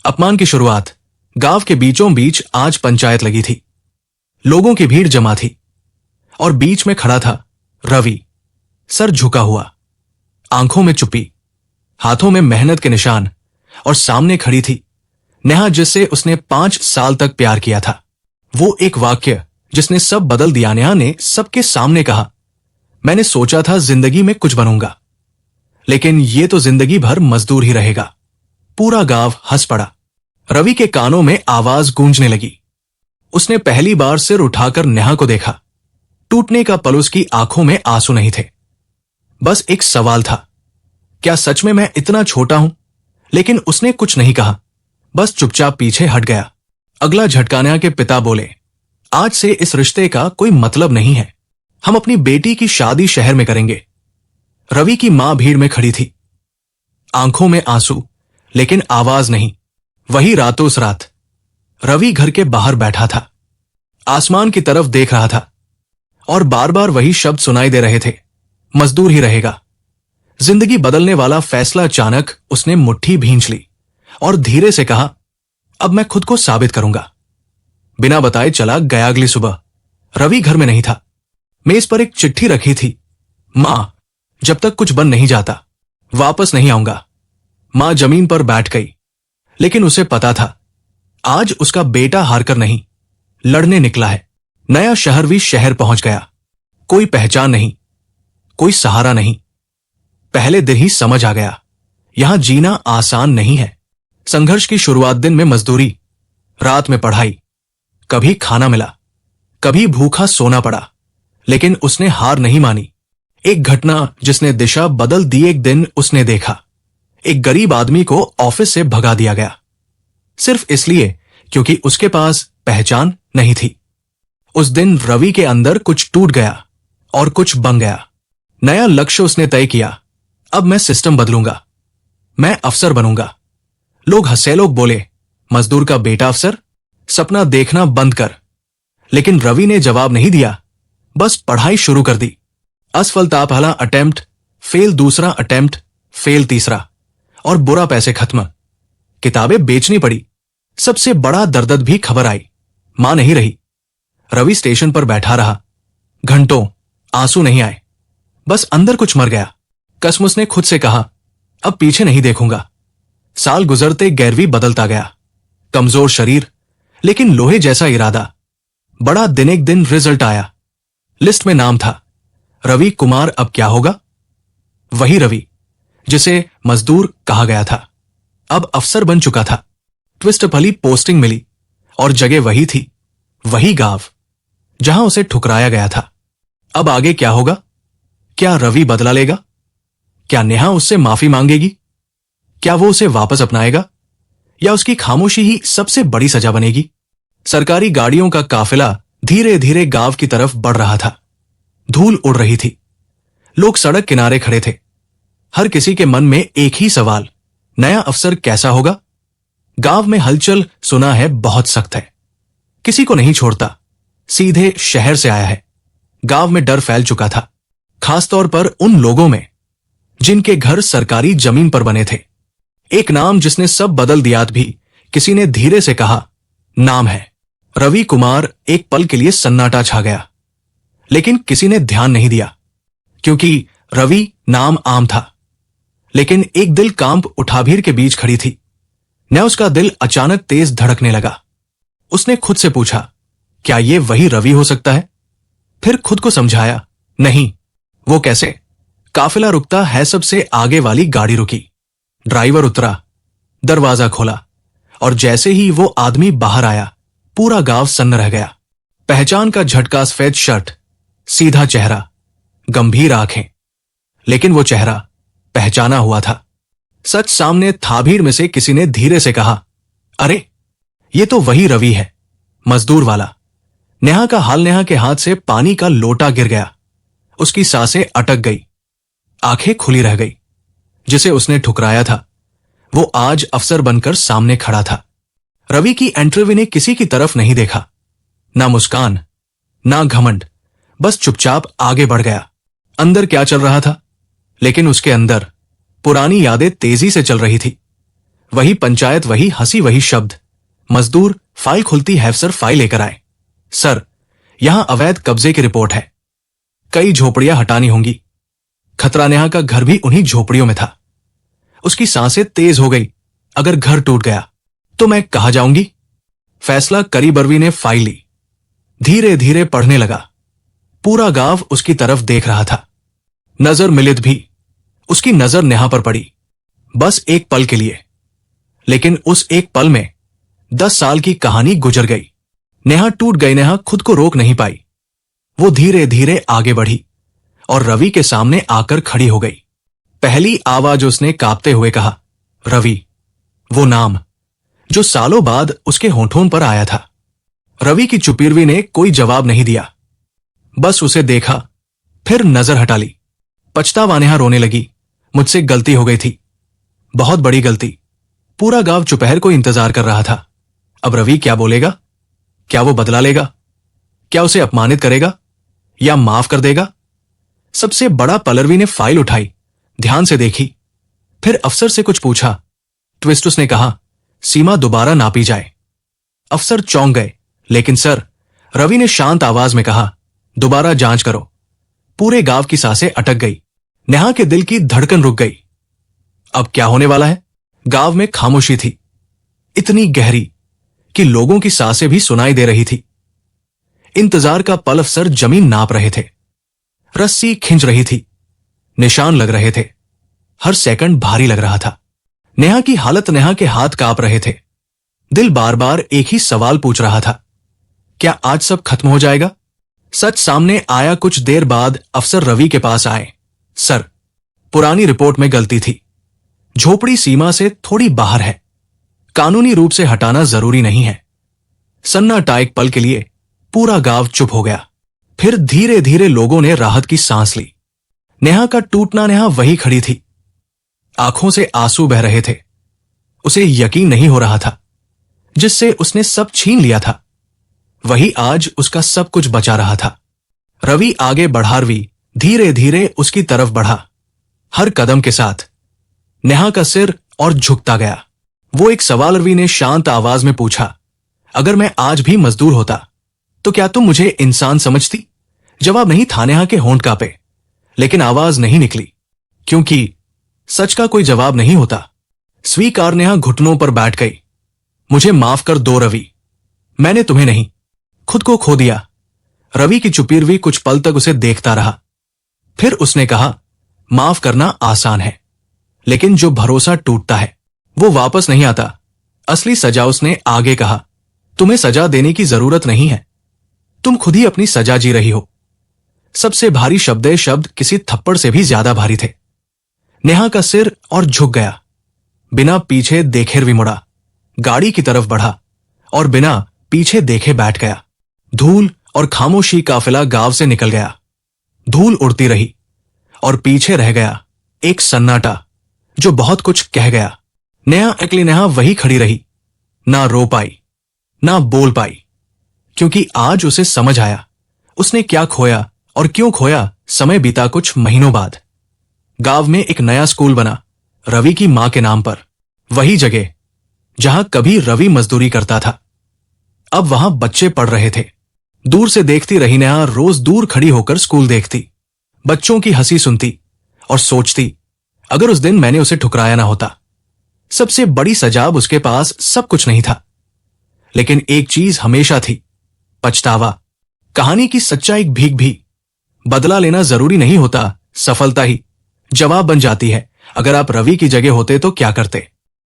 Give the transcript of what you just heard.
अपमान की शुरुआत। गांव के बीचों बीच आज पंचायत लगी थी। लोगों की भीड़ जमा थी और बीच में खड़ा था रवि, सर झुका हुआ, आंखों में चुप्पी, हाथों में मेहनत के निशान, और सामने खड़ी थी नेहा, जिससे उसने 5 साल तक प्यार किया था। वो एक वाक्य जिसने सब बदल दिया। नेहा ने सबके सामने कहा, मैंने सोचा था जिंदगी में कुछ बनूंगा, लेकिन ये तो जिंदगी भर मजदूर ही रहेगा। पूरा गांव हंस पड़ा। रवि के कानों में आवाज गूंजने लगी। उसने पहली बार सिर उठाकर नेहा को देखा। टूटने का पल उसकी आंखों में आंसू नहीं थे। बस एक सवाल था, क्या सच में मैं इतना छोटा हूं? लेकिन उसने कुछ नहीं कहा, बस चुपचाप पीछे हट गया। अगला झटका। नेहा के पिता बोले, आज से इस रिश्ते का कोई मतलब नहीं है। हम अपनी बेटी की शादी शहर में करेंगे। रवि की मां भीड़ में खड़ी थी, आंखों में आंसू, लेकिन आवाज नहीं। वही रातों उस रात रवि घर के बाहर बैठा था, आसमान की तरफ देख रहा था और बार बार वही शब्द सुनाई दे रहे थे, मजदूर ही रहेगा। जिंदगी बदलने वाला फैसला। अचानक उसने मुट्ठी भींच ली और धीरे से कहा, अब मैं खुद को साबित करूंगा। बिना बताए चला गया। अगली सुबह रवि घर में नहीं था। मेज पर एक चिट्ठी रखी थी, मां, जब तक कुछ बन नहीं जाता वापस नहीं आऊंगा। मां जमीन पर बैठ गई, लेकिन उसे पता था आज उसका बेटा हारकर नहीं, लड़ने निकला है। नया शहर भी शहर पहुंच गया। कोई पहचान नहीं, कोई सहारा नहीं। पहले दिन ही समझ आ गया, यहां जीना आसान नहीं है। संघर्ष की शुरुआत। दिन में मजदूरी, रात में पढ़ाई, कभी खाना मिला, कभी भूखा सोना पड़ा, लेकिन उसने हार नहीं मानी। एक घटना जिसने दिशा बदल दी। एक दिन उसने देखा एक गरीब आदमी को ऑफिस से भगा दिया गया, सिर्फ इसलिए क्योंकि उसके पास पहचान नहीं थी। उस दिन रवि के अंदर कुछ टूट गया और कुछ बन गया। नया लक्ष्य उसने तय किया, अब मैं सिस्टम बदलूंगा, मैं अफसर बनूंगा। लोग हंसे, लोग बोले, मजदूर का बेटा अफसर, सपना देखना बंद कर। लेकिन रवि ने जवाब नहीं दिया, बस पढ़ाई शुरू कर दी। असफलता पहला अटेम्प्ट, फेल दूसरा अटेम्प्ट, फेल तीसरा, और बुरा पैसे खत्म। किताबें बेचनी पड़ी। सबसे बड़ा दर्द भी खबर आई, मां नहीं रही। रवि स्टेशन पर बैठा रहा, घंटों, आंसू नहीं आए, बस अंदर कुछ मर गया। कसम उसने खुद से कहा, अब पीछे नहीं देखूंगा। साल गुजरते 11वीं बदलता गया। कमजोर शरीर, लेकिन लोहे जैसा इरादा। बड़ा दिन। एक दिन रिजल्ट आया। लिस्ट में नाम था रवि कुमार। अब क्या होगा? वही रवि जिसे मजदूर कहा गया था, अब अफसर बन चुका था। ट्विस्ट भली पोस्टिंग मिली और जगह वही थी, वही गांव जहां उसे ठुकराया गया था। अब आगे क्या होगा? क्या रवि बदला लेगा? क्या नेहा उससे माफी मांगेगी? क्या वो उसे वापस अपनाएगा? या उसकी खामोशी ही सबसे बड़ी सजा बनेगी? सरकारी गाड़ियों का काफिला धीरे धीरे गांव की तरफ बढ़ रहा था। धूल उड़ रही थी। लोग सड़क किनारे खड़े थे। हर किसी के मन में एक ही सवाल, नया अफसर कैसा होगा? गांव में हलचल सुना है बहुत सख्त है, किसी को नहीं छोड़ता, सीधे शहर से आया है। गांव में डर फैल चुका था, खासतौर पर उन लोगों में जिनके घर सरकारी जमीन पर बने थे। एक नाम जिसने सब बदल दिया भी। किसी ने धीरे से कहा, नाम है रवि कुमार। एक पल के लिए सन्नाटा छा गया, लेकिन किसी ने ध्यान नहीं दिया, क्योंकि रवि नाम आम था, लेकिन एक दिल कांप उठा। भीड़ के बीच खड़ी थी न, उसका दिल अचानक तेज धड़कने लगा। उसने खुद से पूछा, क्या ये वही रवि हो सकता है? फिर खुद को समझाया, नहीं, वो कैसे? काफिला रुकता है, सबसे आगे वाली गाड़ी रुकी। ड्राइवर उतरा, दरवाजा खोला, और जैसे ही वो आदमी बाहर आया, पूरा गांव सन्न रह गया। पहचान का झटका। सफेद शर्ट, सीधा चेहरा, गंभीर आंखें, लेकिन वो चेहरा पहचाना हुआ था। सच सामने था। भीड़ में से किसी ने धीरे से कहा, अरे ये तो वही रवि है, मजदूर वाला। नेहा का हाल। नेहा के हाथ से पानी का लोटा गिर गया। उसकी सांसें अटक गई, आंखें खुली रह गई। जिसे उसने ठुकराया था वो आज अफसर बनकर सामने खड़ा था। रवि की एंट्री ने किसी की तरफ नहीं देखा, ना मुस्कान, ना घमंड, बस चुपचाप आगे बढ़ गया। अंदर क्या चल रहा था? लेकिन उसके अंदर पुरानी यादें तेजी से चल रही थी। वही पंचायत, वही हंसी, वही शब्द। मजदूर, फाइल खुलती है सर, फाइल लेकर आए। सर, यहां अवैध कब्जे की रिपोर्ट है, कई झोपड़ियां हटानी होंगी। खतरा नेहा का घर भी उन्हीं झोपड़ियों में था। उसकी सांसें तेज हो गई। अगर घर टूट गया तो मैं कहां जाऊंगी? फैसला करी बरवी ने फाइल ली, धीरे धीरे पढ़ने लगा। पूरा गांव उसकी तरफ देख रहा था। नजर मिलित भी उसकी नजर नेहा पर पड़ी, बस एक पल के लिए। लेकिन उस एक पल में 10 साल की कहानी गुजर गई। नेहा टूट गई। नेहा खुद को रोक नहीं पाई। वो धीरे धीरे आगे बढ़ी और रवि के सामने आकर खड़ी हो गई। पहली आवाज उसने कांपते हुए कहा, रवि। वो नाम जो सालों बाद उसके होठों पर आया था। रवि की चुपीरवी ने कोई जवाब नहीं दिया, बस उसे देखा, फिर नजर हटा ली। पछतावा नेहा रोने लगी। मुझसे गलती हो गई थी, बहुत बड़ी गलती। पूरा गांव दोपहर को इंतजार कर रहा था। अब रवि क्या बोलेगा? क्या वो बदला लेगा? क्या उसे अपमानित करेगा या माफ कर देगा? सबसे बड़ा पल, रवि ने फाइल उठाई, ध्यान से देखी, फिर अफसर से कुछ पूछा। ट्विस्ट उसने कहा, सीमा दोबारा नापी जाए। अफसर चौंक गए। लेकिन सर, रवि ने शांत आवाज में कहा, दोबारा जांच करो। पूरे गांव की सांसें अटक गई। नेहा के दिल की धड़कन रुक गई। अब क्या होने वाला है? गांव में खामोशी थी, इतनी गहरी कि लोगों की सांसें भी सुनाई दे रही थी। इंतजार का पल, अफसर जमीन नाप रहे थे, रस्सी खिंच रही थी, निशान लग रहे थे। हर सेकंड भारी लग रहा था। नेहा की हालत, नेहा के हाथ कांप रहे थे। दिल बार बार एक ही सवाल पूछ रहा था, क्या आज सब खत्म हो जाएगा? सच सामने आया। कुछ देर बाद अफसर रवि के पास आए। सर, पुरानी रिपोर्ट में गलती थी। झोपड़ी सीमा से थोड़ी बाहर है, कानूनी रूप से हटाना जरूरी नहीं है। सन्नाटा एक पल के लिए पूरा गांव चुप हो गया। फिर धीरे धीरे लोगों ने राहत की सांस ली। नेहा का टूटना, नेहा वही खड़ी थी, आंखों से आंसू बह रहे थे। उसे यकीन नहीं हो रहा था, जिससे उसने सब छीन लिया था, वही आज उसका सब कुछ बचा रहा था। रवि आगे बढ़ा। रवि धीरे धीरे उसकी तरफ बढ़ा, हर कदम के साथ नेहा का सिर और झुकता गया। वो एक सवाल रवि ने शांत आवाज में पूछा, अगर मैं आज भी मजदूर होता तो क्या तुम मुझे इंसान समझती? जवाब नहीं था। नेहा के होंठ कांपे, लेकिन आवाज नहीं निकली, क्योंकि सच का कोई जवाब नहीं होता। स्वीकार। नेहा घुटनों पर बैठ गई। मुझे माफ कर दो रवि, मैंने तुम्हें नहीं, खुद को खो दिया। रवि की चुपीरवी कुछ पल तक उसे देखता रहा। फिर उसने कहा, माफ करना आसान है, लेकिन जो भरोसा टूटता है वो वापस नहीं आता। असली सजा, उसने आगे कहा, तुम्हें सजा देने की जरूरत नहीं है, तुम खुद ही अपनी सजा जी रही हो। सबसे भारी शब्द किसी थप्पड़ से भी ज्यादा भारी थे। नेहा का सिर और झुक गया। बिना पीछे देखे रवि मुड़ा, गाड़ी की तरफ बढ़ा और बिना पीछे देखे बैठ गया। धूल और खामोशी, काफिला गांव से निकल गया। धूल उड़ती रही और पीछे रह गया एक सन्नाटा जो बहुत कुछ कह गया। नेहा, अकेली नेहा वही खड़ी रही, ना रो पाई, ना बोल पाई, क्योंकि आज उसे समझ आया उसने क्या खोया और क्यों खोया। समय बीता। कुछ महीनों बाद गांव में एक नया स्कूल बना, रवि की मां के नाम पर। वही जगह जहां कभी रवि मजदूरी करता था, अब वहां बच्चे पढ़ रहे थे। दूर से देखती रही नेहा, रोज दूर खड़ी होकर स्कूल देखती, बच्चों की हंसी सुनती और सोचती, अगर उस दिन मैंने उसे ठुकराया ना होता। सबसे बड़ी सजा, उसके पास सब कुछ नहीं था, लेकिन एक चीज हमेशा थी, पछतावा। कहानी की सच्चाई एक भीख भी। बदला लेना जरूरी नहीं होता, सफलता ही जवाब बन जाती है। अगर आप रवि की जगह होते तो क्या करते?